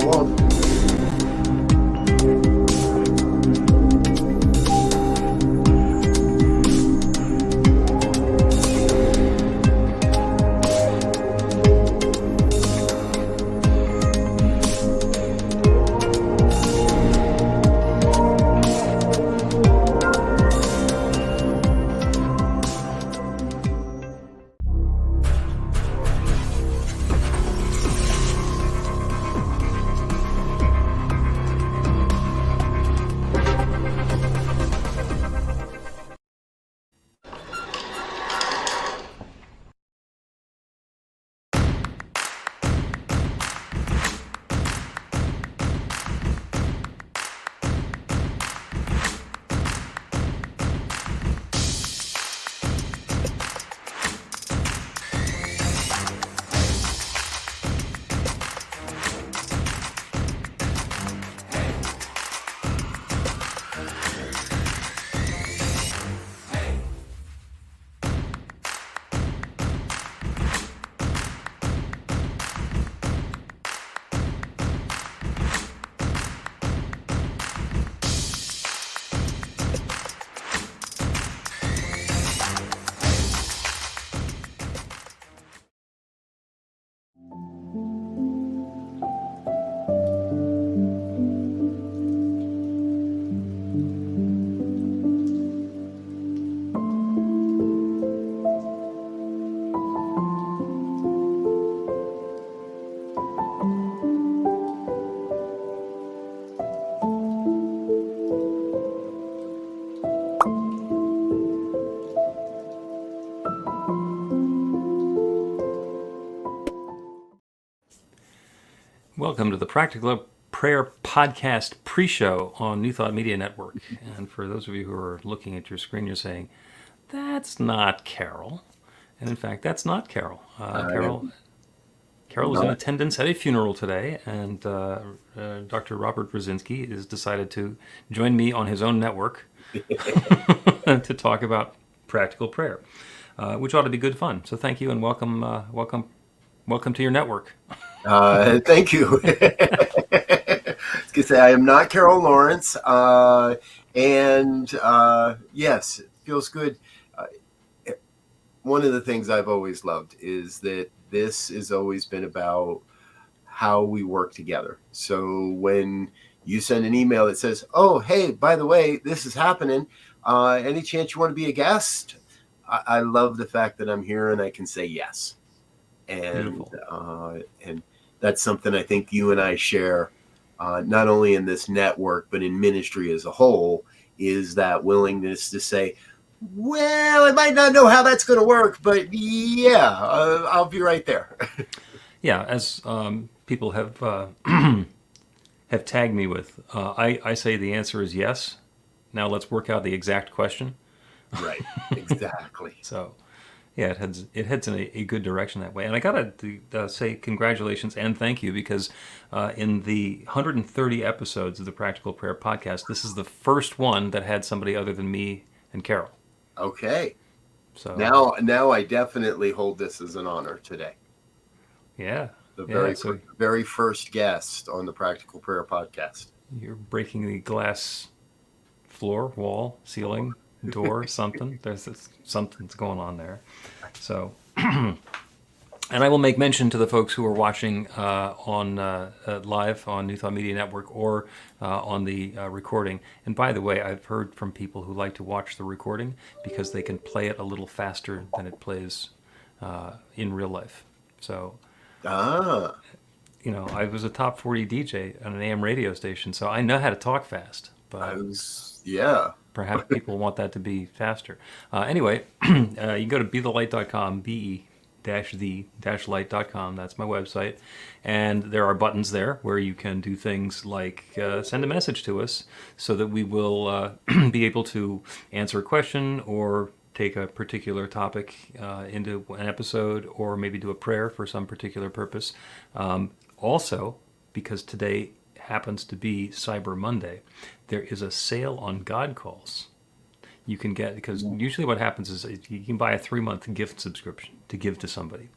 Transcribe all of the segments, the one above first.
along. Welcome to the Practical Prayer Podcast pre-show on New Thought Media Network. And for those of you who are looking at your screen, you're saying, that's not Carol. And in fact, that's not Carol. Carol was in attendance at a funeral today, and Dr. Robert Brzezinski has decided to join me on his own network to talk about practical prayer, which ought to be good fun. So thank you and welcome to your network. Thank you. I was gonna say I am not Carol Lawrence, and yes, it feels good. One of the things I've always loved is that this has always been about how we work together. So when you send an email that says, "Oh, hey, by the way, this is happening. Any chance you want to be a guest?" I love the fact that I'm here and I can say yes. And that's something I think you and I share, not only in this network, but in ministry as a whole, is that willingness to say, well, I might not know how that's going to work, but yeah, I'll be right there. Yeah, as people have have tagged me with, I say the answer is yes. Now let's work out the exact question. Right, exactly. So, yeah, it heads in a good direction that way. And I got to say congratulations and thank you because in the 130 episodes of the Practical Prayer Podcast, this is the first one that had somebody other than me and Carol. Okay. So now I definitely hold this as an honor today. Yeah. The very first guest on the Practical Prayer Podcast. You're breaking the glass floor, wall, ceiling, door, something. Something's going on there. So, and I will make mention to the folks who are watching on live on New Thought Media Network or on the recording. And by the way, I've heard from people who like to watch the recording because they can play it a little faster than it plays in real life. So, you know, I was a top 40 DJ on an AM radio station, so I know how to talk fast. But perhaps people want that to be faster. Anyway, you can go to bethelight.com, be-the-light.com. That's my website. And there are buttons there where you can do things like send a message to us so that we will be able to answer a question or take a particular topic into an episode or maybe do a prayer for some particular purpose. Also, because today happens to be Cyber Monday, there is a sale on God Calls. You can get, because usually what happens is you can buy a 3-month gift subscription to give to somebody.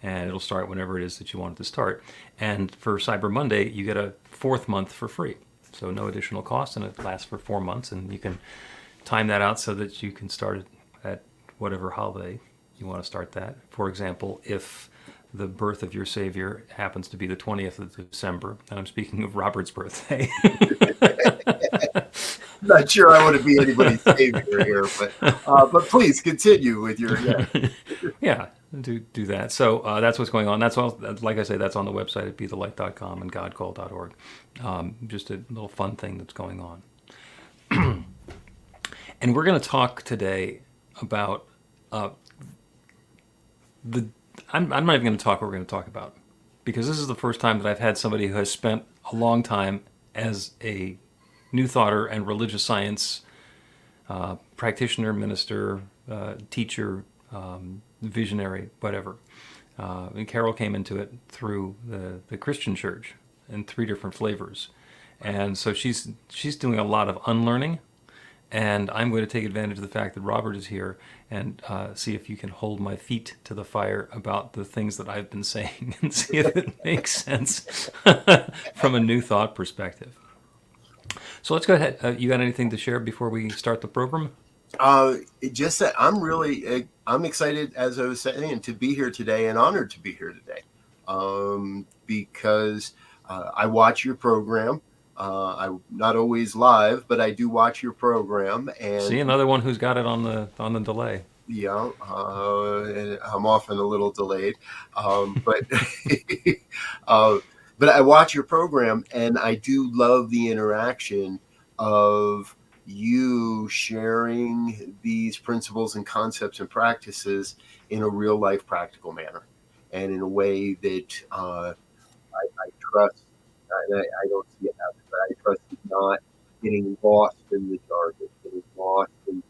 and it'll start whenever it is that you want it to start. And for Cyber Monday, you get a 4th month for free. So no additional cost, and it lasts for 4 months, and you can time that out so that you can start it at whatever holiday you want to start that. For example, if the birth of your Savior happens to be the 20th of December, and I'm speaking of Robert's birthday. Not sure I want to be anybody's savior here, but please continue with your Yeah, do that. So that's what's going on. That's all. Like I say, that's on the website at bethelight.com and godcall.org. Just a little fun thing that's going on. And we're going to talk today about I'm not even going to talk what we're going to talk about, because this is the first time that I've had somebody who has spent a long time as a New Thoughter and religious science practitioner, minister, teacher, visionary, whatever. And Carol came into it through the Christian church in 3 different flavors. And so she's doing a lot of unlearning. And I'm going to take advantage of the fact that Robert is here and see if you can hold my feet to the fire about the things that I've been saying and see if it makes sense from a New Thought perspective. So let's go ahead. You got anything to share before we start the program? Just that I'm excited, as I was saying, to be here today and honored to be here today, because I watch your program. I'm not always live, but I do watch your program. And see, another one who's got it on the delay. Yeah, and I'm often a little delayed, but but I watch your program, and I do love the interaction of you sharing these principles and concepts and practices in a real life practical manner, and in a way that I trust. I don't see it happen, but I trust it's not getting lost in the jargon, getting lost in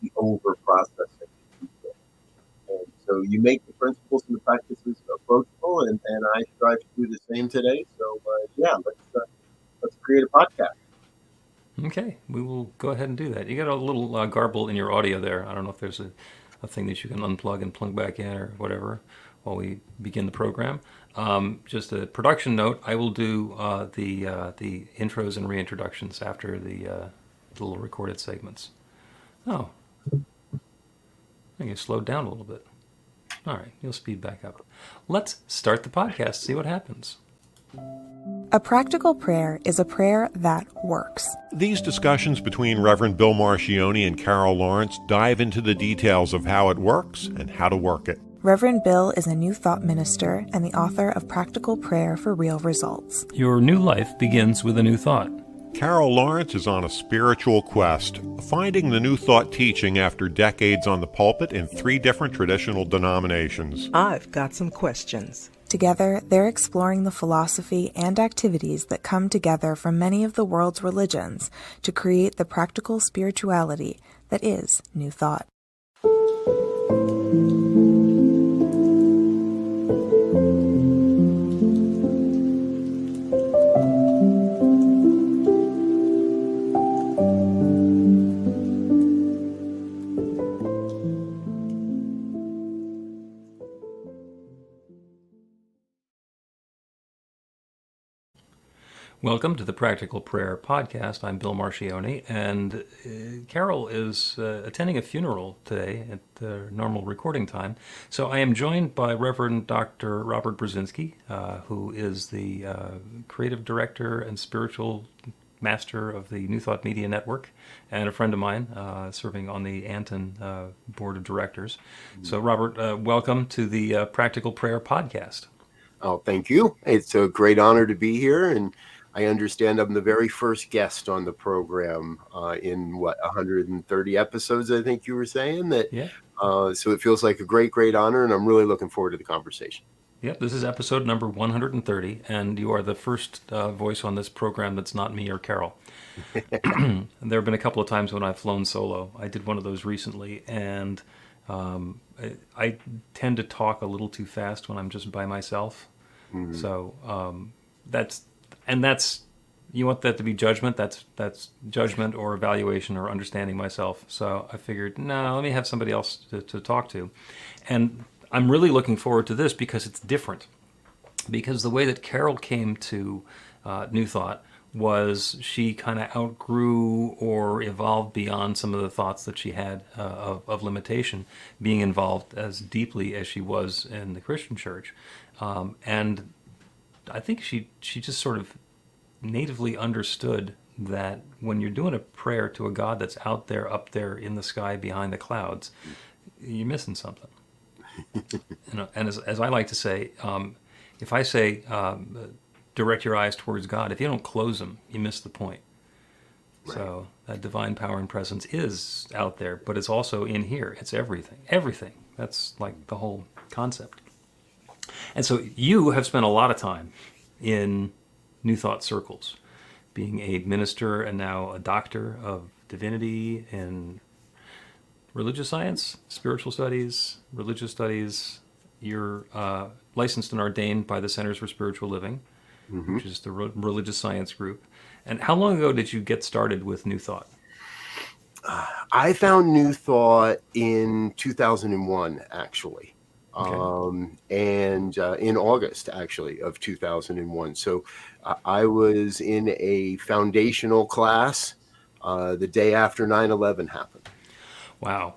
the over processing. And so you make the principles and the practices approachable, and I strive to do the same today. So let's create a podcast. Okay, we will go ahead and do that. You got a little garble in your audio there. I don't know if there's a thing that you can unplug and plug back in or whatever while we begin the program. Just a production note: I will do the intros and reintroductions after the little recorded segments. Oh, I think you slowed down a little bit. All right, you'll speed back up. Let's start the podcast, see what happens. A practical prayer is a prayer that works. These discussions between Reverend Bill Marchiony and Carol Lawrence dive into the details of how it works and how to work it. Reverend Bill is a New Thought minister and the author of Practical Prayer for Real Results. Your new life begins with a new thought. Carol Lawrence is on a spiritual quest, finding the New Thought teaching after decades on the pulpit in 3 different traditional denominations. I've got some questions. Together, they're exploring the philosophy and activities that come together from many of the world's religions to create the practical spirituality that is New Thought. Welcome to the Practical Prayer Podcast. I'm Bill Marchiony, and Carol is attending a funeral today at the normal recording time. So I am joined by Reverend Dr. Robert Brzezinski, who is the creative director and spiritual master of the New Thought Media Network, and a friend of mine serving on the Anton Board of Directors. So Robert, welcome to the Practical Prayer Podcast. Oh, thank you. It's a great honor to be here, and I understand I'm the very first guest on the program in 130 episodes, I think you were saying that. Yeah. So it feels like a great honor, and I'm really looking forward to the conversation. Yep, this is episode number 130, and you are the first voice on this program that's not me or Carol. And there have been a couple of times when I've flown solo. I did one of those recently, and I tend to talk a little too fast when I'm just by myself. Mm-hmm. So that's you want that to be judgment. That's judgment or evaluation or understanding myself. So I figured, no, let me have somebody else to talk to. And I'm really looking forward to this because it's different. Because the way that Carol came to New Thought was she kind of outgrew or evolved beyond some of the thoughts that she had of limitation, being involved as deeply as she was in the Christian church. And I think she just sort of natively understood that when you're doing a prayer to a God that's out there, up there in the sky behind the clouds, you're missing something. And as I like to say, if I say direct your eyes towards God, if you don't close them, you miss the point. Right. So that divine power and presence is out there, but it's also in here. It's everything. Everything. That's like the whole concept. And so you have spent a lot of time in New Thought circles, being a minister and now a doctor of divinity in religious science, spiritual studies, religious studies. You're licensed and ordained by the Centers for Spiritual Living, which is the religious science group. And how long ago did you get started with New Thought? I found New Thought in 2001, actually. Okay. And in August, actually, of 2001. So I was in a foundational class the day after 9/11 happened. Wow.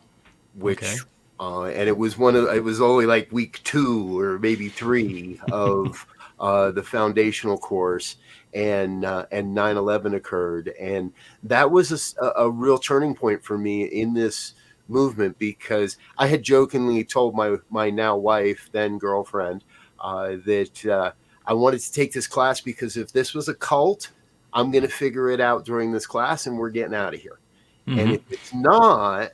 Which, okay. And it was it was only like week 2 or maybe 3 of the foundational course, and 9/11 occurred, and that was a real turning point for me in this movement, because I had jokingly told my now wife, then girlfriend, that I wanted to take this class because if this was a cult, I'm going to figure it out during this class, and we're getting out of here. And if it's not,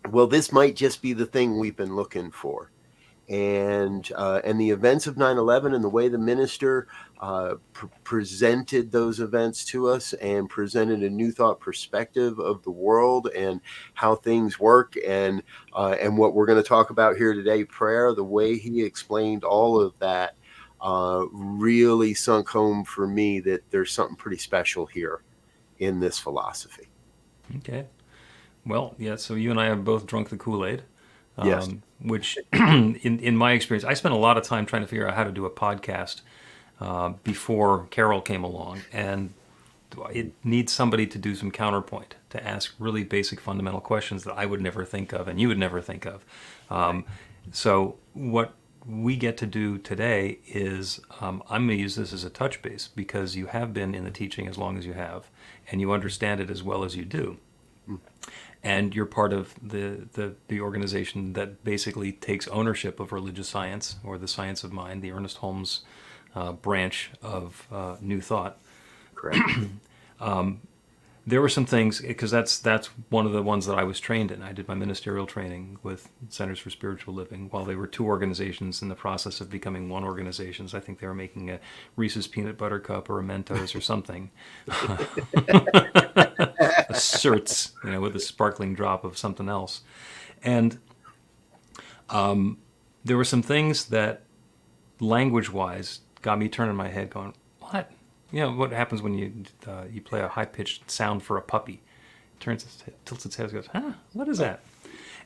well, this might just be the thing we've been looking for. And the events of 9/11 and the way the minister presented those events to us and presented a New Thought perspective of the world and how things work, and what we're going to talk about here today, prayer, the way he explained all of that really sunk home for me that there's something pretty special here in this philosophy. Okay. Well, yeah, so you and I have both drunk the Kool-Aid. Yes. Which, in my experience, I spent a lot of time trying to figure out how to do a podcast before Carol came along. And it needs somebody to do some counterpoint, to ask really basic fundamental questions that I would never think of and you would never think of. So what we get to do today is I'm going to use this as a touch base, because you have been in the teaching as long as you have, and you understand it as well as you do. And you're part of the organization that basically takes ownership of religious science, or the science of mind, the Ernest Holmes branch of New Thought. Correct. There were some things, because that's one of the ones that I was trained in. I did my ministerial training with Centers for Spiritual Living while they were 2 organizations in the process of becoming 1 organization. I think they were making a Reese's Peanut Butter Cup or a Mentos or something. A Certs, with a sparkling drop of something else. And there were some things that, language-wise, got me turning my head going, what? What happens when you play a high-pitched sound for a puppy? It tilts its head and goes, huh, what is that?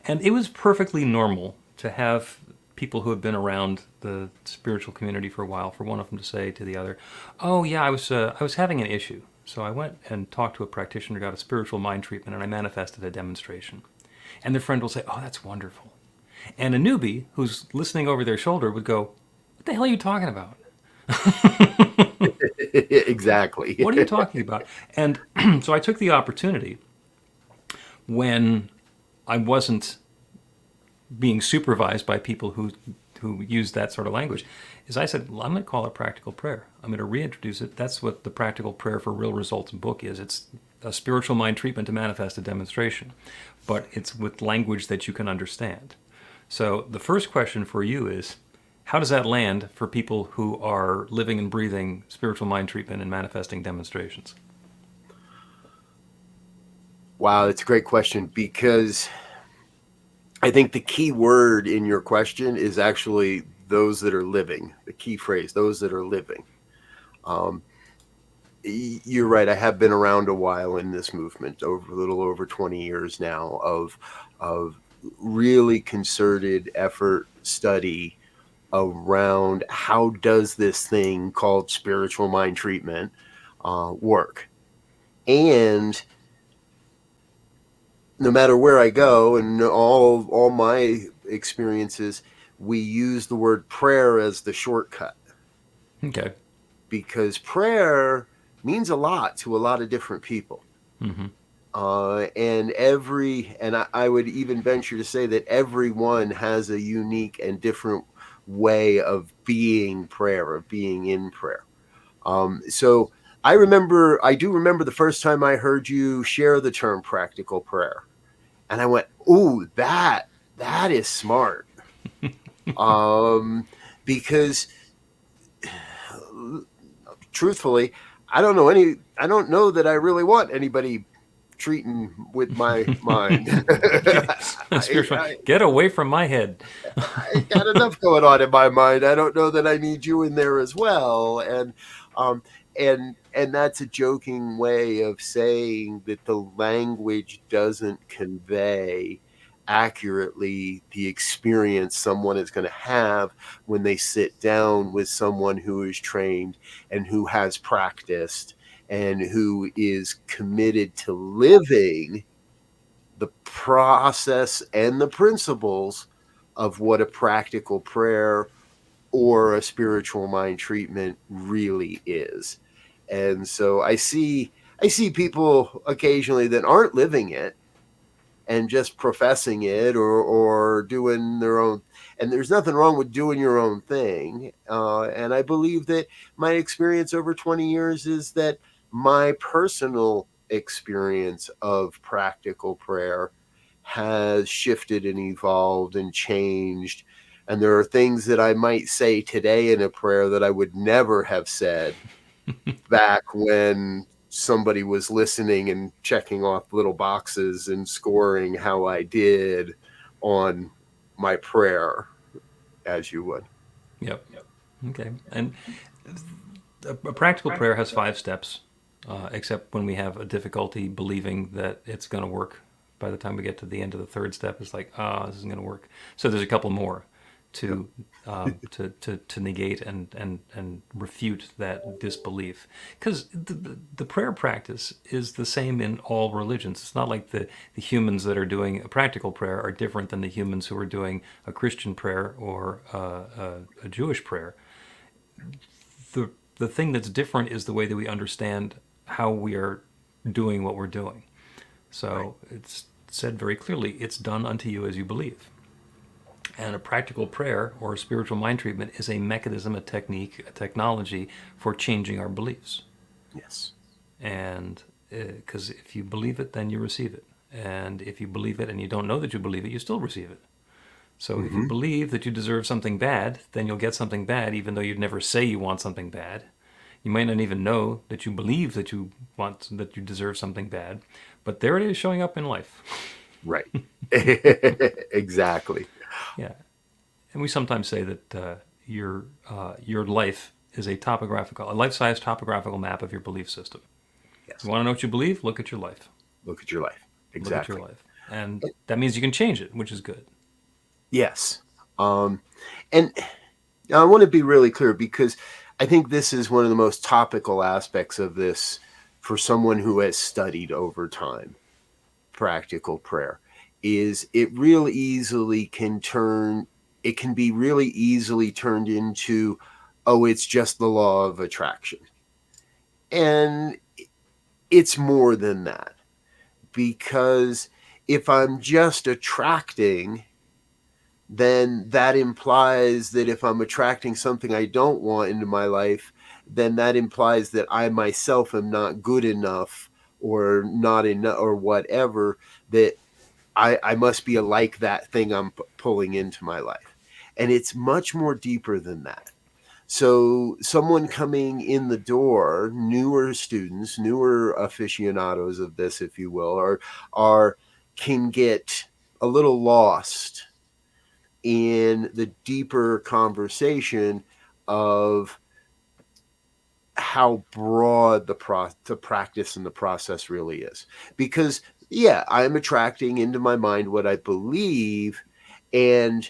And it was perfectly normal to have people who have been around the spiritual community for a while, for one of them to say to the other, oh yeah, I was having an issue. So I went and talked to a practitioner, got a spiritual mind treatment, and I manifested a demonstration. And their friend will say, oh, that's wonderful. And a newbie who's listening over their shoulder would go, what the hell are you talking about? Exactly. What are you talking about? And so I took the opportunity, when I wasn't being supervised by people who used that sort of language, is I said, well, I'm going to call it practical prayer. I'm going to reintroduce it. That's what the Practical Prayer for Real Results book is. It's a spiritual mind treatment to manifest a demonstration, but it's with language that you can understand. So the first question for you is, how does that land for people who are living and breathing spiritual mind treatment and manifesting demonstrations? Wow, that's a great question, because I think the key word in your question is actually those that are living. The key phrase, those that are living. You're right. I have been around a while in this movement, a little over 20 years now, of really concerted effort study around how does this thing called spiritual mind treatment work. And no matter where I go and all my experiences, we use the word prayer as the shortcut. Okay. Because prayer means a lot to a lot of different people. Mm-hmm. And I would even venture to say that everyone has a unique and different way of being prayer, of being in prayer. So I do remember the first time I heard you share the term practical prayer. And I went, ooh, that is smart. Because truthfully, I don't know that I really want anybody treating with my mind. Get away from my head. I got enough going on in my mind. I don't know that I need you in there as well. Um, and that's a joking way of saying that the language doesn't convey accurately the experience someone is going to have when they sit down with someone who is trained and who has practiced and who is committed to living the process and the principles of what a practical prayer or a spiritual mind treatment really is. And so I see people occasionally that aren't living it and just professing it or doing their own. And there's nothing wrong with doing your own thing. And I believe that my experience over 20 years is that my personal experience of practical prayer has shifted and evolved and changed. And there are things that I might say today in a prayer that I would never have said back when somebody was listening and checking off little boxes and scoring how I did on my prayer, as you would. Yep. Okay. And a practical prayer has 5 steps, except when we have a difficulty believing that it's going to work. By the time we get to the end of the 3rd step, it's like, this isn't going to work. So there's a couple more to to negate and refute that disbelief. Because the prayer practice is the same in all religions. It's not like the humans that are doing a practical prayer are different than the humans who are doing a Christian prayer or a Jewish prayer. The thing that's different is the way that we understand how we are doing what we're doing. So it's said very clearly, it's done unto you as you believe. And a practical prayer or a spiritual mind treatment is a mechanism, a technique, a technology for changing our beliefs. Yes. And because if you believe it, then you receive it. And if you believe it and you don't know that you believe it, you still receive it. So if you believe that you deserve something bad, then you'll get something bad, even though you'd never say you want something bad. You might not even know that you believe that you deserve something bad, but there it is showing up in life. Right. Exactly. Yeah. And we sometimes say that your life is a life-size topographical map of your belief system. Yes. You want to know what you believe? Look at your life. Look at your life. Exactly. Look at your life. And that means you can change it, which is good. Yes. And I want to be really clear because I think this is one of the most topical aspects of this for someone who has studied over time. Practical prayer is it can be really easily turned into, oh, it's just the law of attraction. And it's more than that, because if I'm just attracting, then that implies that if I'm attracting something I don't want into my life, then that implies that I myself am not good enough or not enough or whatever, that I must be like that thing I'm pulling into my life. And it's much more deeper than that. So someone coming in the door, newer students, newer aficionados of this, if you will, can get a little lost in the deeper conversation of how broad the practice and the process really is. Because, yeah, I'm attracting into my mind what I believe, and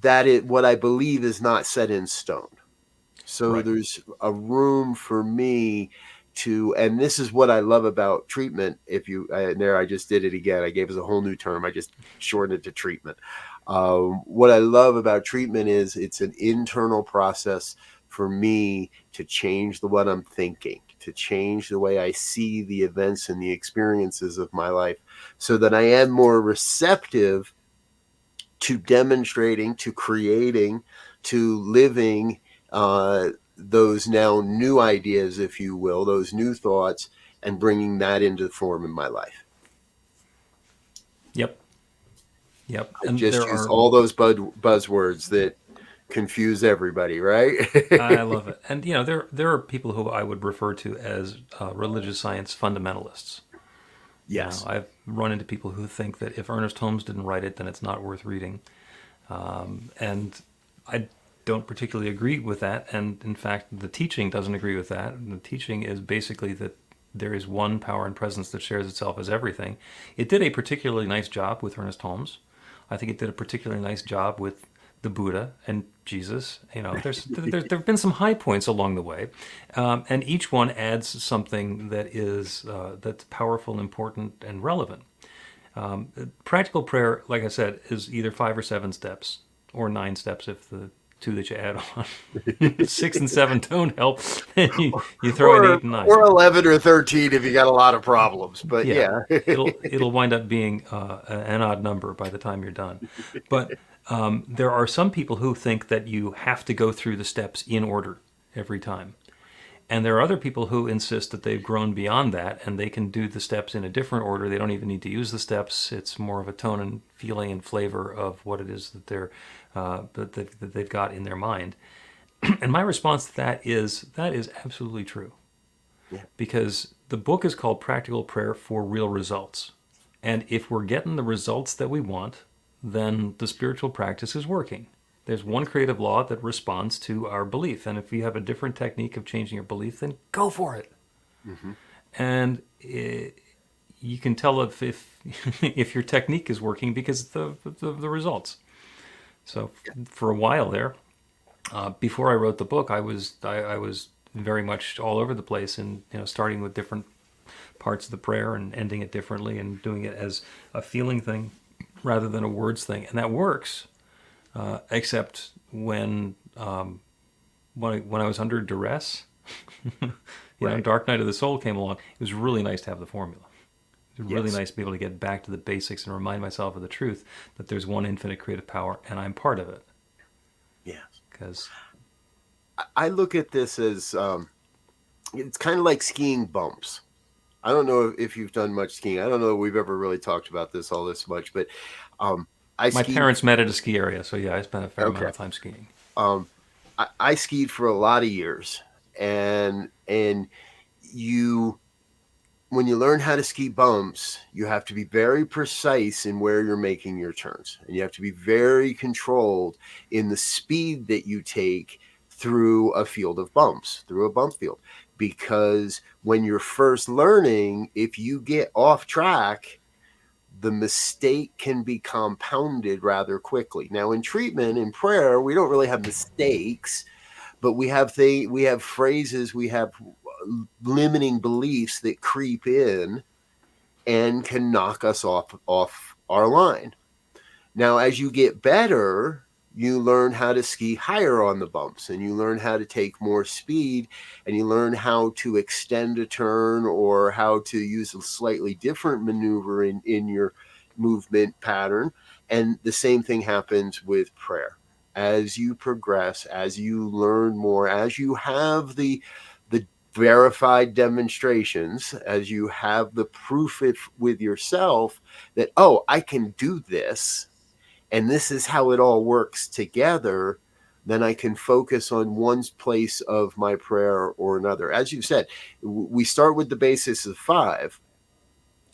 that it what I believe is not set in stone. So Right. there's a room for me to, and this is what I love about treatment. If you, there, I just did it again. I gave us a whole new term. I just shortened it to treatment. What I love about treatment is it's an internal process for me to change what I'm thinking, to change the way I see the events and the experiences of my life, so that I am more receptive to demonstrating, to creating, to living those now new ideas, if you will, those new thoughts, and bringing that into form in my life. Yep. Yep. I And just there used are, all those buzzwords that confuse everybody, right? I love it. And, there are people who I would refer to as religious science fundamentalists. Yes. I've run into people who think that if Ernest Holmes didn't write it, then it's not worth reading. And I don't particularly agree with that. And in fact, the teaching doesn't agree with that. And the teaching is basically that there is one power and presence that shares itself as everything. It did a particularly nice job with Ernest Holmes. I think it did a particularly nice job with the Buddha and Jesus. There have been some high points along the way, and each one adds something that's powerful, important, and relevant. Practical prayer, like I said, is either 5 or 7 steps, or 9 steps if the 2 that you add on 6 and 7 don't help. You throw in 8 and 9. Or 11 or 13 if you got a lot of problems. But Yeah, yeah. it'll wind up being an odd number by the time you're done. But there are some people who think that you have to go through the steps in order every time. And there are other people who insist that they've grown beyond that and they can do the steps in a different order. They don't even need to use the steps. It's more of a tone and feeling and flavor of what it is that that they've got in their mind. And my response to that is absolutely true. Yeah. Because the book is called Practical Prayer for Real Results. And if we're getting the results that we want, then the spiritual practice is working. There's one creative law that responds to our belief. And if you have a different technique of changing your belief, then go for it. Mm-hmm. And you can tell if if your technique is working because of the results. So for a while there, before I wrote the book, I was very much all over the place, and starting with different parts of the prayer and ending it differently, and doing it as a feeling thing rather than a words thing, and that works. Except when I was under duress, Right. Dark Night of the Soul came along. It was really nice to have the formula. It was really Yes. nice to be able to get back to the basics and remind myself of the truth that there's one infinite creative power, and I'm part of it. Yes. Because I look at this as it's kind of like skiing bumps. I don't know if you've done much skiing. I don't know if we've ever really talked about this all this much, but I my skied. parents met at a ski area, so yeah, I spent a fair amount Okay. of time skiing. Um, I skied for a lot of years, and you when you learn how to ski bumps, you have to be very precise in where you're making your turns, and you have to be very controlled in the speed that you take through a field of bumps, through a bump field, because when you're first learning, if you get off track, the mistake can be compounded rather quickly. Now, in treatment, in prayer, we don't really have mistakes, but we have phrases, we have limiting beliefs that creep in and can knock us off our line. Now, as you get better, you learn how to ski higher on the bumps, and you learn how to take more speed, and you learn how to extend a turn or how to use a slightly different maneuver in your movement pattern. And the same thing happens with prayer. As you progress, as you learn more, as you have the verified demonstrations, as you have the proof with yourself that, oh, I can do this, and this is how it all works together, then I can focus on one place of my prayer or another. As you said, we start with the basis of 5,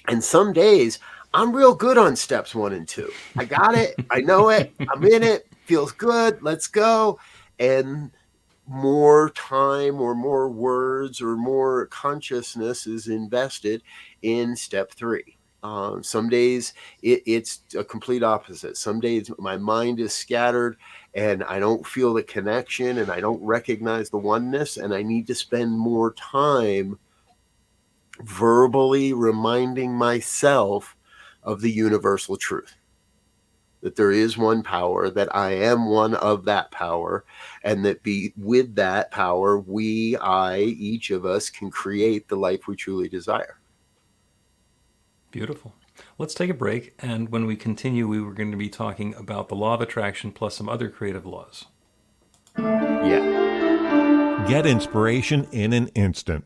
and some days I'm real good on steps 1 and 2. I got it. I know it. I'm in it. Feels good. Let's go. And more time or more words or more consciousness is invested in step 3. Some days it's a complete opposite. Some days my mind is scattered and I don't feel the connection and I don't recognize the oneness, and I need to spend more time verbally reminding myself of the universal truth, that there is one power, that I am one of that power, and that with that power, each of us can create the life we truly desire. Beautiful. Let's take a break, and when we continue, we were going to be talking about the law of attraction plus some other creative laws. Yeah. Get inspiration in an instant.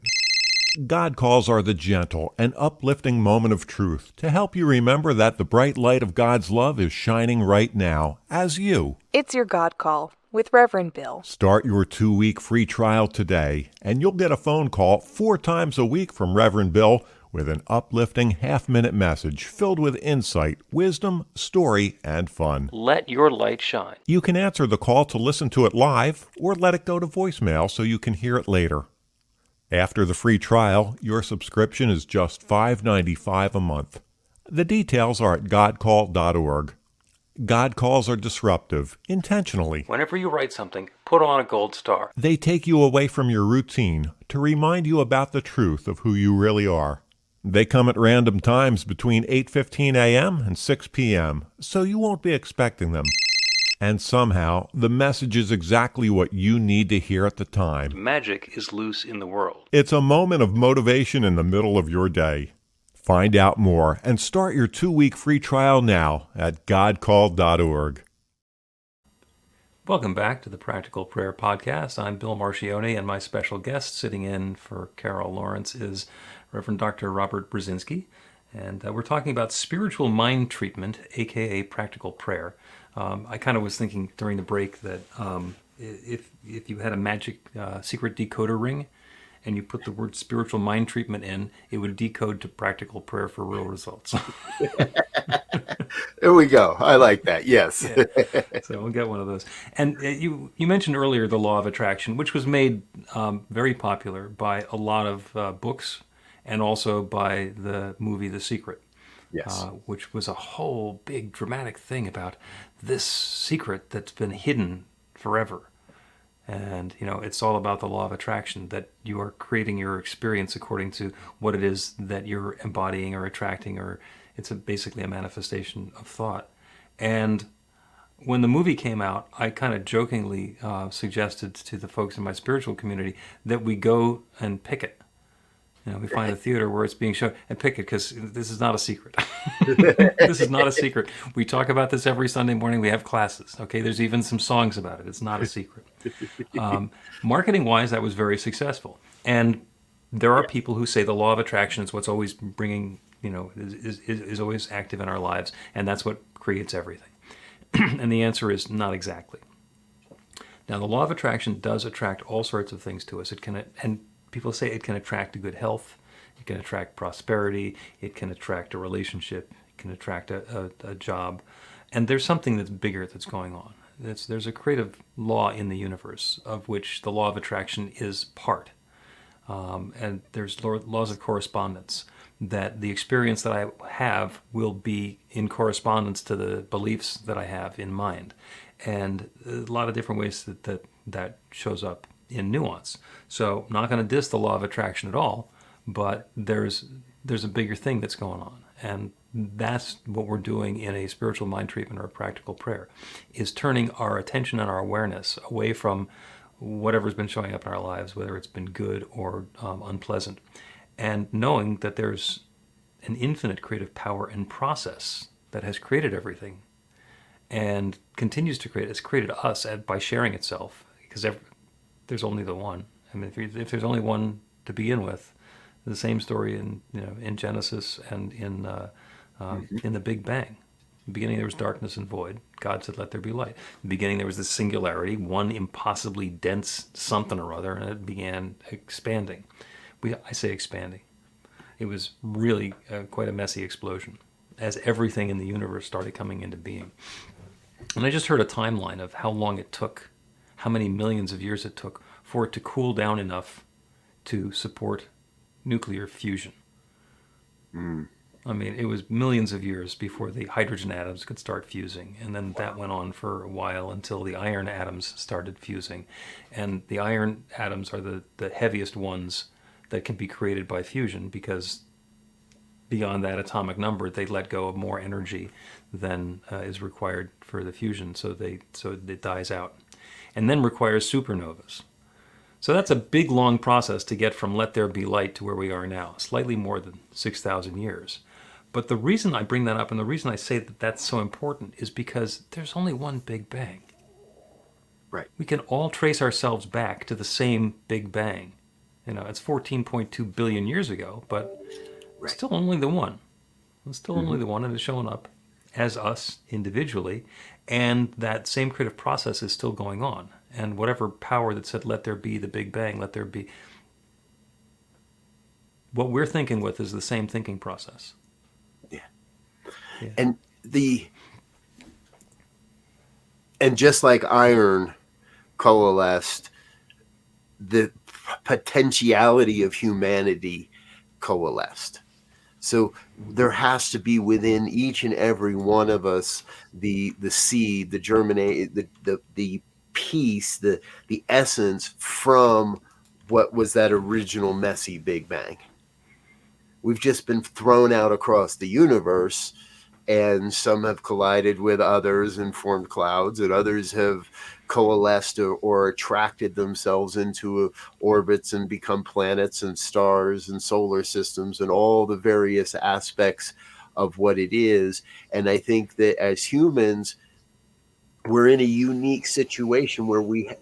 God calls are the gentle and uplifting moment of truth to help you remember that the bright light of God's love is shining right now as you. It's your God Call with Reverend Bill. Start your 2-week free trial today, and you'll get a phone call 4 times a week from Reverend Bill with an uplifting half-minute message filled with insight, wisdom, story, and fun. Let your light shine. You can answer the call to listen to it live or let it go to voicemail so you can hear it later. After the free trial, your subscription is just $5.95 a month. The details are at godcall.org. God calls are disruptive, intentionally. Whenever you write something, put on a gold star. They take you away from your routine to remind you about the truth of who you really are. They come at random times between 8:15 a.m. and 6 p.m., so you won't be expecting them. And somehow, the message is exactly what you need to hear at the time. Magic is loose in the world. It's a moment of motivation in the middle of your day. Find out more and start your 2-week free trial now at godcall.org. Welcome back to the Practical Prayer Podcast. I'm Bill Marchiony, and my special guest sitting in for Carol Lawrence is Reverend Dr. Robert Brzezinski. And we're talking about spiritual mind treatment, aka practical prayer. I kind of was thinking during the break that if you had a magic secret decoder ring and you put the word spiritual mind treatment in, it would decode to practical prayer for real results. There we go. I like that. Yes. Yeah. So we'll get one of those. And you mentioned earlier the law of attraction, which was made very popular by a lot of books and also by the movie The Secret. Yes. Which was a whole big dramatic thing about this secret that's been hidden forever. And, it's all about the law of attraction, that you are creating your experience according to what it is that you're embodying or attracting, or it's basically a manifestation of thought. And when the movie came out, I kind of jokingly suggested to the folks in my spiritual community that we go and pick it. We find a theater where it's being shown and pick it, because this is not a secret. This is not a secret. We talk about this every Sunday morning. We have classes. Okay, there's even some songs about it. It's not a secret. Marketing-wise, that was very successful. And there are people who say the law of attraction is what's always bringing, is always active in our lives, and that's what creates everything. And the answer is not exactly. Now, the law of attraction does attract all sorts of things to us. It can, and people say it can attract good health, it can attract prosperity, it can attract a relationship, it can attract a job. And there's something that's bigger that's going on. There's a creative law in the universe of which the law of attraction is part. And there's laws of correspondence, that the experience that I have will be in correspondence to the beliefs that I have in mind. And a lot of different ways that shows up in nuance. So I'm not going to diss the law of attraction at all, but there's a bigger thing that's going on. And that's what we're doing in a spiritual mind treatment or a practical prayer, is turning our attention and our awareness away from whatever's been showing up in our lives, whether it's been good or unpleasant, and knowing that there's an infinite creative power and process that has created everything and continues to create. It's created us by sharing itself, because there's only the one. I mean, if there's only one to begin with, the same story in Genesis and in the Big Bang. In the beginning there was darkness and void. God said, "Let there be light." In the beginning there was this singularity, one impossibly dense something or other, and it began expanding. I say expanding. It was really quite a messy explosion as everything in the universe started coming into being. And I just heard a timeline of how long it took, how many millions of years it took for it to cool down enough to support nuclear fusion. I mean, it was millions of years before the hydrogen atoms could start fusing. And then that went on for a while until the iron atoms started fusing. And the iron atoms are the heaviest ones that can be created by fusion, because beyond that atomic number, they let go of more energy than is required for the fusion. So it dies out, and then requires supernovas. So that's a big, long process to get from let there be light to where we are now, slightly more than 6,000 years. But the reason I bring that up, and the reason I say that that's so important, is because there's only one Big Bang. Right. We can all trace ourselves back to the same Big Bang. It's 14.2 billion years ago, but Right. still only the one. It's still only the one, and it's showing up as us individually. And that same creative process is still going on. And whatever power that said, let there be the Big Bang, let there be. What we're thinking with is the same thinking process. Yeah. Yeah. And just like iron coalesced, the potentiality of humanity coalesced. So there has to be within each and every one of us the seed, the germinate, the piece, the essence from what was that original messy Big Bang. We've just been thrown out across the universe, and some have collided with others and formed clouds, and others have coalesced or attracted themselves into orbits and become planets and stars and solar systems and all the various aspects of what it is. And I think that as humans, we're in a unique situation where we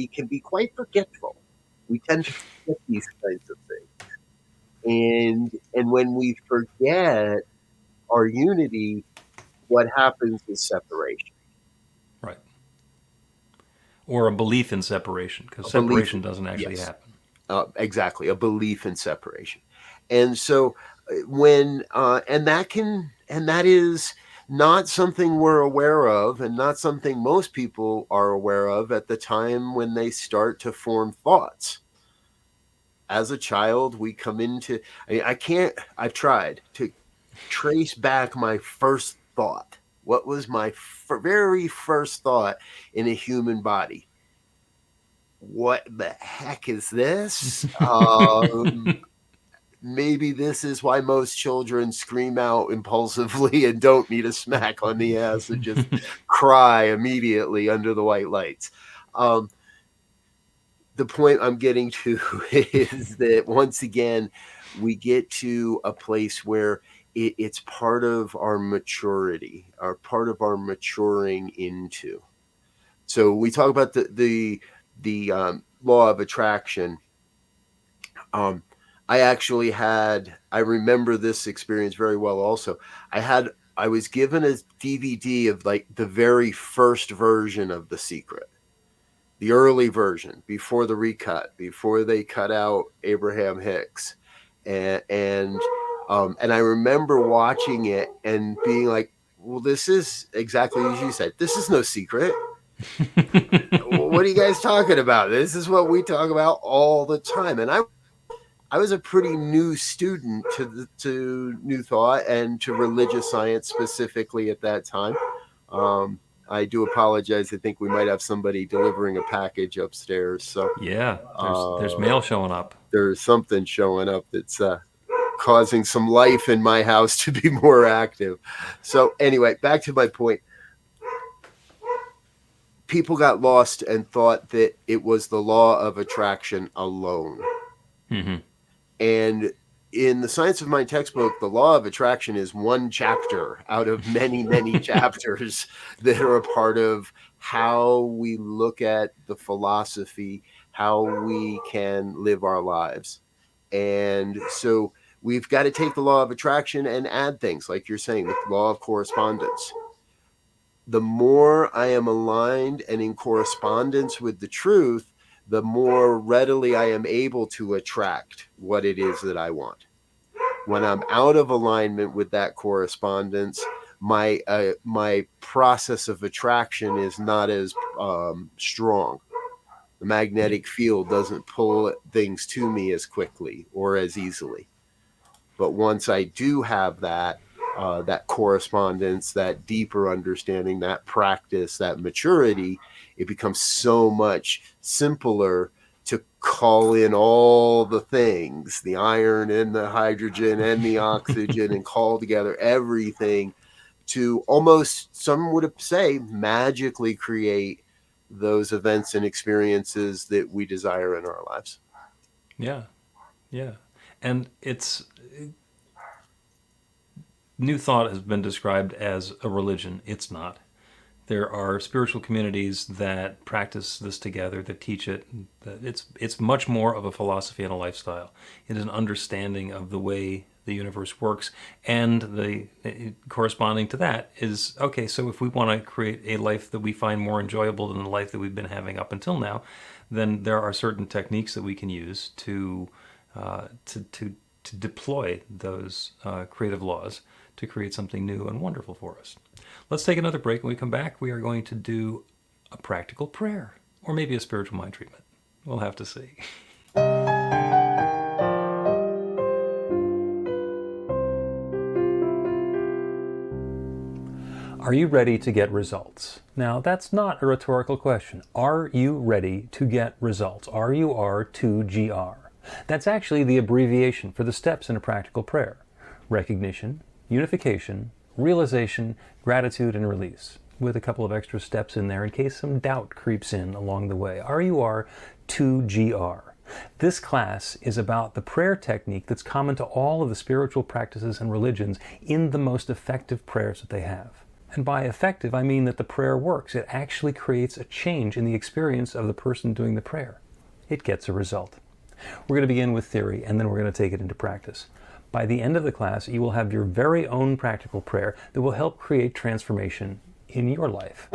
can be quite forgetful. We tend to forget these kinds of things. And when we forget our unity, what happens is separation. Right. Or a belief in separation, because A belief, separation doesn't actually yes, happen. exactly, a belief in separation. And so and that is not something we're aware of, and not something most people are aware of at the time when they start to form thoughts. As a child, we come into, I've tried to trace back my first thought. What was my very first thought in a human body? What the heck is this? Maybe this is why most children scream out impulsively and don't need a smack on the ass and just cry immediately under the white lights. The point I'm getting to is that once again, we get to a place where it's part of our maturity, or part of our maturing into. So we talk about the law of attraction. I remember this experience very well also. I was given a DVD of like the very first version of The Secret, the early version, before the recut, before they cut out Abraham Hicks. And I remember watching it and being like, well, this is exactly as you said. This is no secret. What are you guys talking about? This is what we talk about all the time. And I was a pretty new student to New Thought and to religious science specifically at that time. I do apologize. I think we might have somebody delivering a package upstairs. So Yeah, there's mail showing up. there's something showing up that's causing some life in my house to be more active. So anyway, back to my point. People got lost and thought that it was the law of attraction alone. Mm-hmm. And in the Science of Mind textbook, the law of attraction is one chapter out of many, many chapters that are a part of how we look at the philosophy, how we can live our lives. And so we've got to take the law of attraction and add things like you're saying, the law of correspondence. The more I am aligned and in correspondence with the truth, the more readily I am able to attract what it is that I want. When I'm out of alignment with that correspondence, my process of attraction is not as strong. The magnetic field doesn't pull things to me as quickly or as easily. But once I do have that correspondence, that deeper understanding, that practice, that maturity, it becomes so much simpler to call in all the things, the iron and the hydrogen and the oxygen, and call together everything to almost, some would say, magically create those events and experiences that we desire in our lives. Yeah, yeah. And New Thought has been described as a religion. It's not. There are spiritual communities that practice this together, that teach it. It's much more of a philosophy and a lifestyle. It is an understanding of the way the universe works, and the corresponding to that is, okay, so if we want to create a life that we find more enjoyable than the life that we've been having up until now, then there are certain techniques that we can use to deploy those creative laws to create something new and wonderful for us. Let's take another break. When we come back, we are going to do a practical prayer, or maybe a spiritual mind treatment. We'll have to see. Are you ready to get results? Now, that's not a rhetorical question. Are you ready to get results? RUR2GR. That's actually the abbreviation for the steps in a practical prayer: recognition, unification, realization, gratitude, and release, with a couple of extra steps in there in case some doubt creeps in along the way. RUR2GR. This class is about the prayer technique that's common to all of the spiritual practices and religions in the most effective prayers that they have. And by effective, I mean that the prayer works. It actually creates a change in the experience of the person doing the prayer. It gets a result. We're going to begin with theory, and then we're going to take it into practice. By the end of the class, you will have your very own practical prayer that will help create transformation in your life.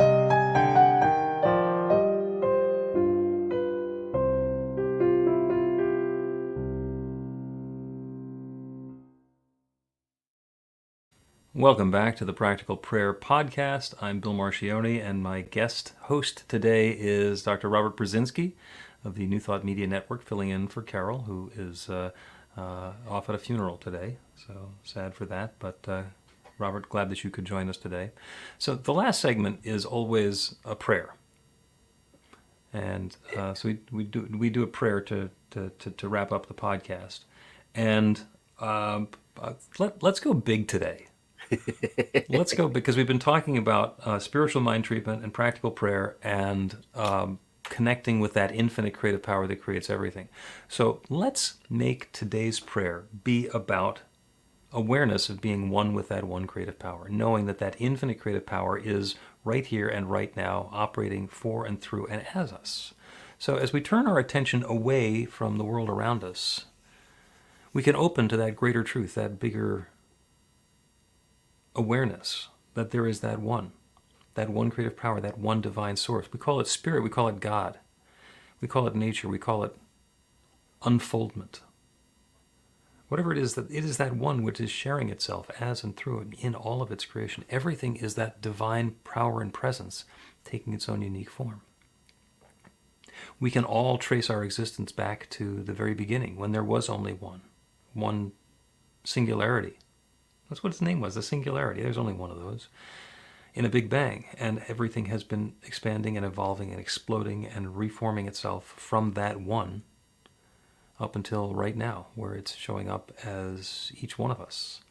Welcome back to the Practical Prayer Podcast. I'm Bill Marchiony, and my guest host today is Dr. Robert Brzezinski of the New Thought Media Network, filling in for Carol, who is off at a funeral today. So sad for that, but Robert, glad that you could join us today. So the last segment is always a prayer, and so we do a prayer to wrap up the podcast, and let's go big today. Let's go, because we've been talking about spiritual mind treatment and practical prayer, and connecting with that infinite creative power that creates everything. So let's make today's prayer be about awareness of being one with that one creative power, knowing that that infinite creative power is right here and right now, operating for and through and as us. So as we turn our attention away from the world around us, we can open to that greater truth, that bigger awareness that there is that one creative power, that one divine source. We call it spirit, we call it God, we call it nature, we call it unfoldment. Whatever it is that one which is sharing itself as and through and in all of its creation. Everything is that divine power and presence taking its own unique form. We can all trace our existence back to the very beginning, when there was only one singularity. That's what its name was, the singularity. There's only one of those in a Big Bang, and everything has been expanding and evolving and exploding and reforming itself from that one up until right now, where it's showing up as each one of us.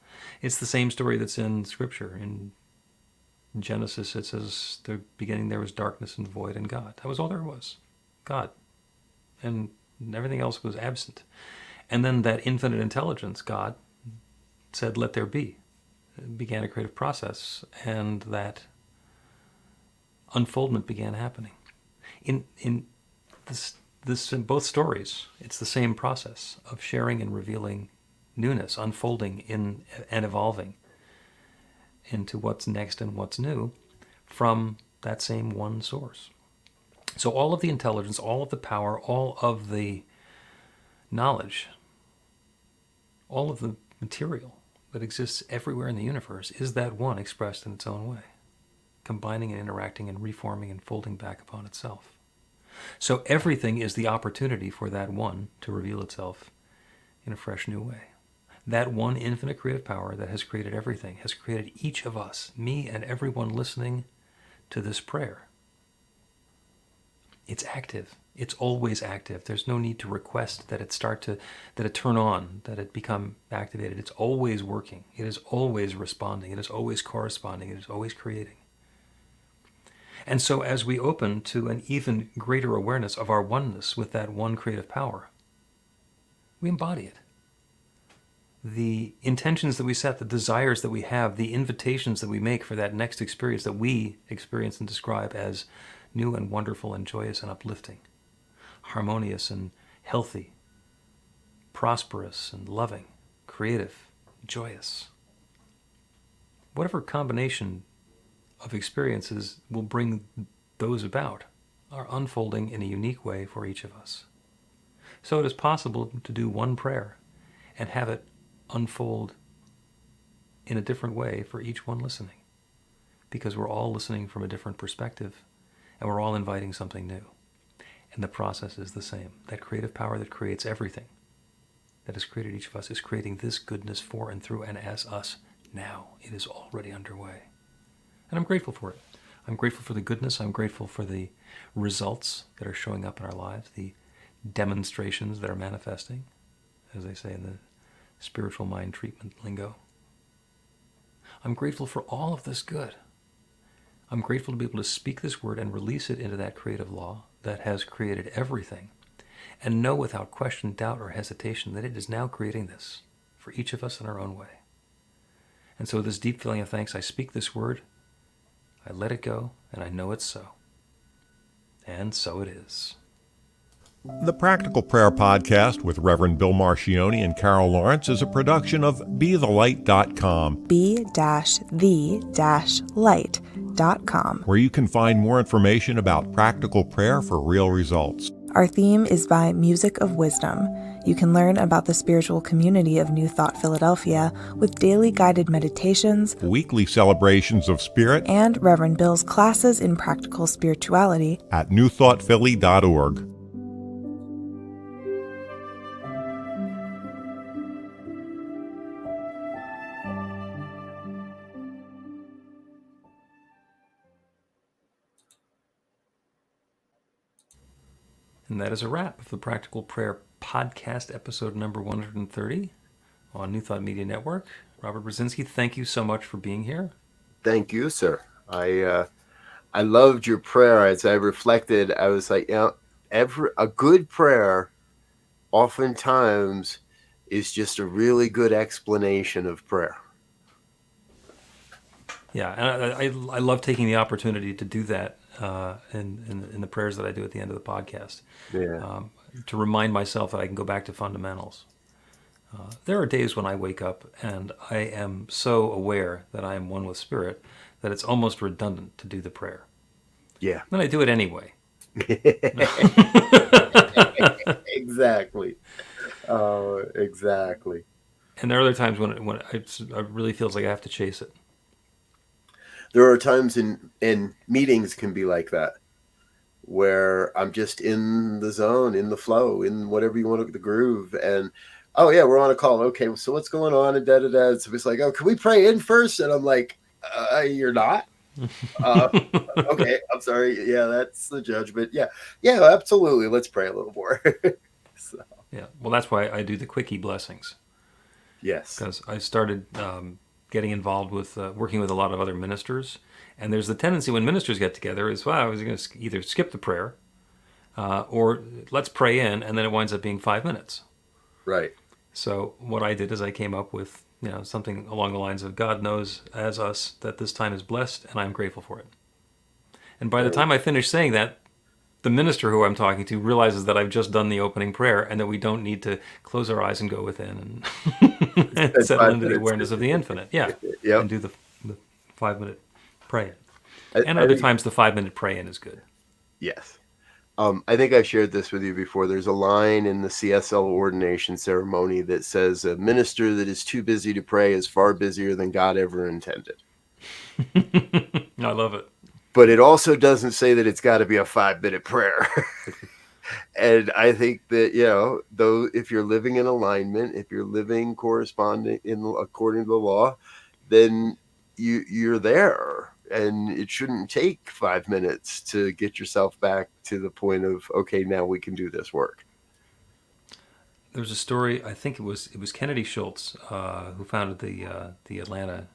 It's the same story that's in Scripture. In Genesis, it says, the beginning there was darkness and void and God. That was all there was, God. And everything else was absent. And then that infinite intelligence, God, said, let there be. It began a creative process, and that unfoldment began happening. In both stories, it's the same process of sharing and revealing newness, unfolding in and evolving into what's next and what's new from that same one source. So all of the intelligence, all of the power, all of the knowledge, all of the material that exists everywhere in the universe is that one expressed in its own way, combining and interacting and reforming and folding back upon itself. So everything is the opportunity for that one to reveal itself in a fresh new way. That one infinite creative power that has created everything has created each of us, me and everyone listening to this prayer. It's active. It's always active. There's no need to request that it turn on, that it become activated. It's always working. It is always responding. It is always corresponding. It is always creating. And so as we open to an even greater awareness of our oneness with that one creative power, we embody it. The intentions that we set, the desires that we have, the invitations that we make for that next experience that we experience and describe as new and wonderful and joyous and uplifting, harmonious and healthy, prosperous and loving, creative, joyous. Whatever combination of experiences will bring those about are unfolding in a unique way for each of us. So it is possible to do one prayer and have it unfold in a different way for each one listening, because we're all listening from a different perspective and we're all inviting something new. And the process is the same. That creative power that creates everything, that has created each of us, is creating this goodness for and through and as us now. It is already underway. And I'm grateful for it. I'm grateful for the goodness. I'm grateful for the results that are showing up in our lives, the demonstrations that are manifesting, as they say in the spiritual mind treatment lingo. I'm grateful for all of this good. I'm grateful to be able to speak this word and release it into that creative law that has created everything, and know without question, doubt, or hesitation that it is now creating this for each of us in our own way. And so with this deep feeling of thanks, I speak this word, I let it go, and I know it's so. And so it is. The Practical Prayer Podcast with Reverend Bill Marchiony and Carol Lawrence is a production of BeTheLight.com, be-the-light.com, where you can find more information about practical prayer for real results. Our theme is by Music of Wisdom. You can learn about the spiritual community of New Thought Philadelphia with daily guided meditations, Weekly celebrations of spirit, and Reverend Bill's classes in practical spirituality at newthoughtphilly.org. And that is a wrap of the Practical Prayer Podcast, episode number 130 on New Thought Media Network. Robert Brzezinski, thank you so much for being here. Thank you, sir. I loved your prayer. As I reflected, I was like, a good prayer oftentimes is just a really good explanation of prayer. Yeah, and I love taking the opportunity to do that in the prayers that I do at the end of the podcast. Yeah. To remind myself that I can go back to fundamentals. There are days when I wake up and I am so aware that I am one with Spirit that it's almost redundant to do the prayer. Yeah. Then I do it anyway. Exactly. Exactly. And there are other times when it really feels like I have to chase it. There are times in meetings can be like that, where I'm just in the zone, in the flow, in whatever you want to, the groove. And, oh yeah, we're on a call. Okay, so what's going on? And da-da-da. So it's like, oh, can we pray in first? And I'm like, you're not? Okay, I'm sorry. Yeah, that's the judgment. Yeah, absolutely. Let's pray a little more. So. Yeah, well, that's why I do the quickie blessings. Yes. Because I started getting involved with working with a lot of other ministers. And there's the tendency when ministers get together is, well, I was going to either skip the prayer or let's pray in, and then it winds up being 5 minutes. Right. So what I did is I came up with something along the lines of, God knows as us that this time is blessed, and I'm grateful for it. And by the time I finish saying that, the minister who I'm talking to realizes that I've just done the opening prayer and that we don't need to close our eyes and go within and settle into the awareness of the infinite. Yeah. Yep. And do the 5 minute pray in. And other times the 5 minute pray in is good. Yes. I think I've shared this with you before. There's a line in the CSL ordination ceremony that says, a minister that is too busy to pray is far busier than God ever intended. I love it. But it also doesn't say that it's got to be a 5 minute prayer. And I think that, though, if you're living in alignment, if you're living corresponding according to the law, then you're there. And it shouldn't take 5 minutes to get yourself back to the point of, okay, now we can do this work. There's a story. I think it was Kennedy Schultz who founded the Atlanta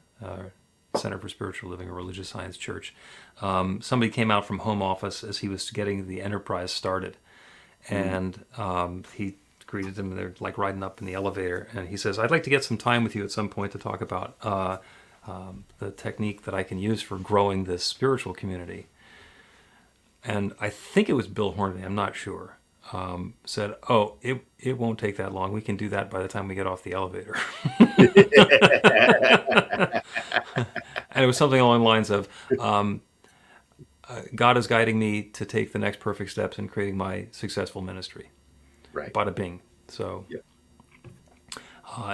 Center for Spiritual Living, a religious science church. Somebody came out from home office as he was getting the enterprise started, and he greeted them. They're like riding up in the elevator, and he says, "I'd like to get some time with you at some point to talk about the technique that I can use for growing this spiritual community." And I think it was Bill Hornby, I'm not sure, said, "Oh, it won't take that long. We can do that by the time we get off the elevator." And it was something along the lines of, God is guiding me to take the next perfect steps in creating my successful ministry. Right. Bada bing. So Yep.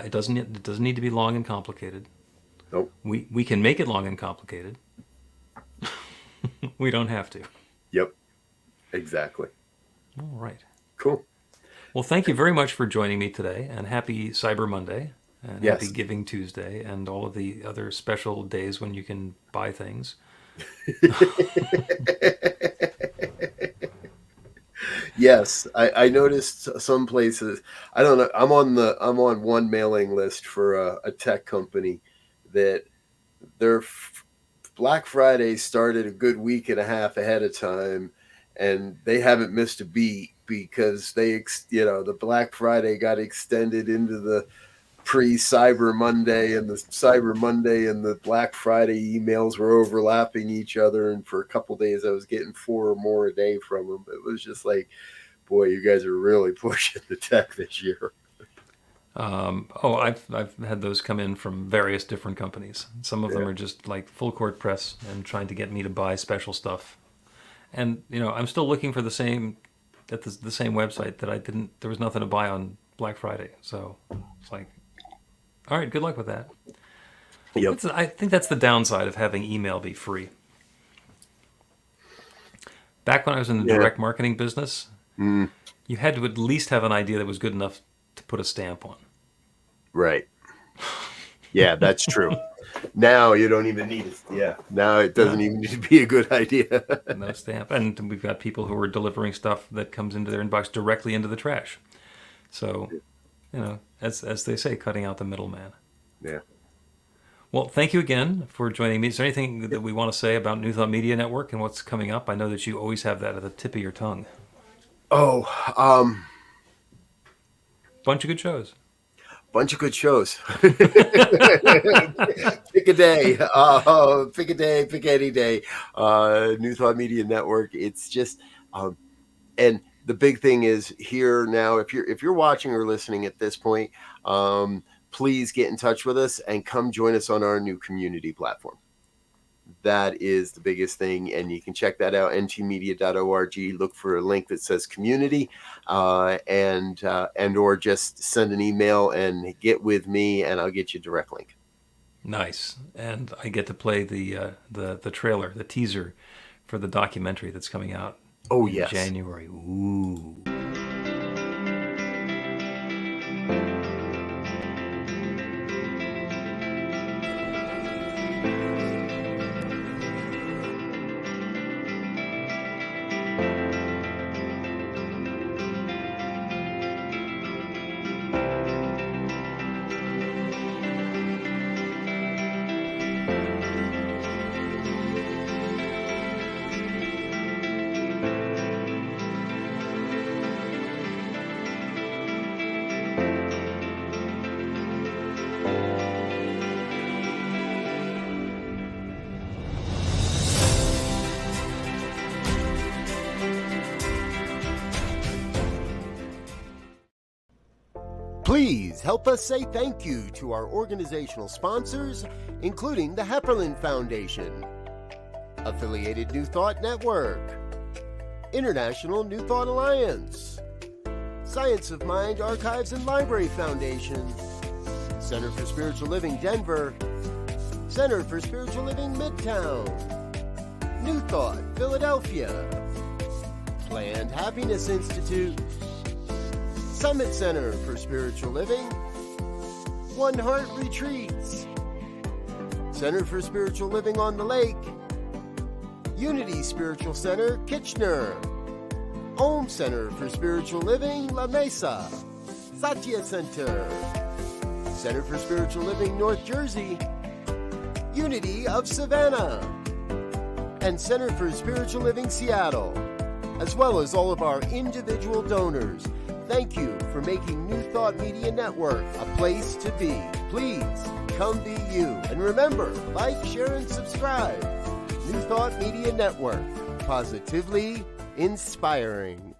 It doesn't need to be long and complicated. Nope. We can make it long and complicated. We don't have to. Yep. Exactly. All right. Cool. Well, thank you very much for joining me today, and happy Cyber Monday, and Yes. happy Giving Tuesday, and all of the other special days when you can buy things. Yes, I noticed some places. I don't know. I'm on one mailing list for a tech company that their Black Friday started a good week and a half ahead of time, and they haven't missed a beat because the Black Friday got extended into the pre-Cyber Monday, and the Cyber Monday and the Black Friday emails were overlapping each other, and for a couple days I was getting 4 or more a day from them. It was just like, boy, you guys are really pushing the tech this year. I've had those come in from various different companies. Some of them are just like full court press and trying to get me to buy special stuff. And I'm still looking for the same website that I didn't. There was nothing to buy on Black Friday, so it's like, all right, good luck with that. Yep. I think that's the downside of having email be free. Back when I was in the direct marketing business, you had to at least have an idea that was good enough to put a stamp on. Right. Yeah, that's true. Now you don't even need it. Yeah. Now it doesn't even need to be a good idea. No stamp. And we've got people who are delivering stuff that comes into their inbox directly into the trash. So, as they say, cutting out the middleman. Yeah. Well, thank you again for joining me. Is there anything that we want to say about New Thought Media Network and what's coming up? I know that you always have that at the tip of your tongue. Oh, Bunch of good shows. Bunch of good shows. Pick a day. Pick a day. Pick any day. New Thought Media Network. It's just, and the big thing is here now. If you're watching or listening at this point, please get in touch with us and come join us on our new community platform. That is the biggest thing, and you can check that out, ntmedia.org. Look for a link that says community, and or just send an email and get with me, and I'll get you a direct link. Nice. And I get to play the trailer, the teaser for the documentary that's coming out in January. Ooh. Please help us say thank you to our organizational sponsors, including the Hepperlin Foundation, Affiliated New Thought Network, International New Thought Alliance, Science of Mind Archives and Library Foundation, Center for Spiritual Living Denver, Center for Spiritual Living Midtown, New Thought Philadelphia, Planned Happiness Institute, Summit Center for Spiritual Living, One Heart Retreats, Center for Spiritual Living on the Lake, Unity Spiritual Center, Kitchener, Om Center for Spiritual Living, La Mesa, Satya Center, Center for Spiritual Living, North Jersey, Unity of Savannah, and Center for Spiritual Living, Seattle, as well as all of our individual donors. Thank you for making New Thought Media Network a place to be. Please come be you. And remember, like, share, and subscribe. New Thought Media Network, positively inspiring.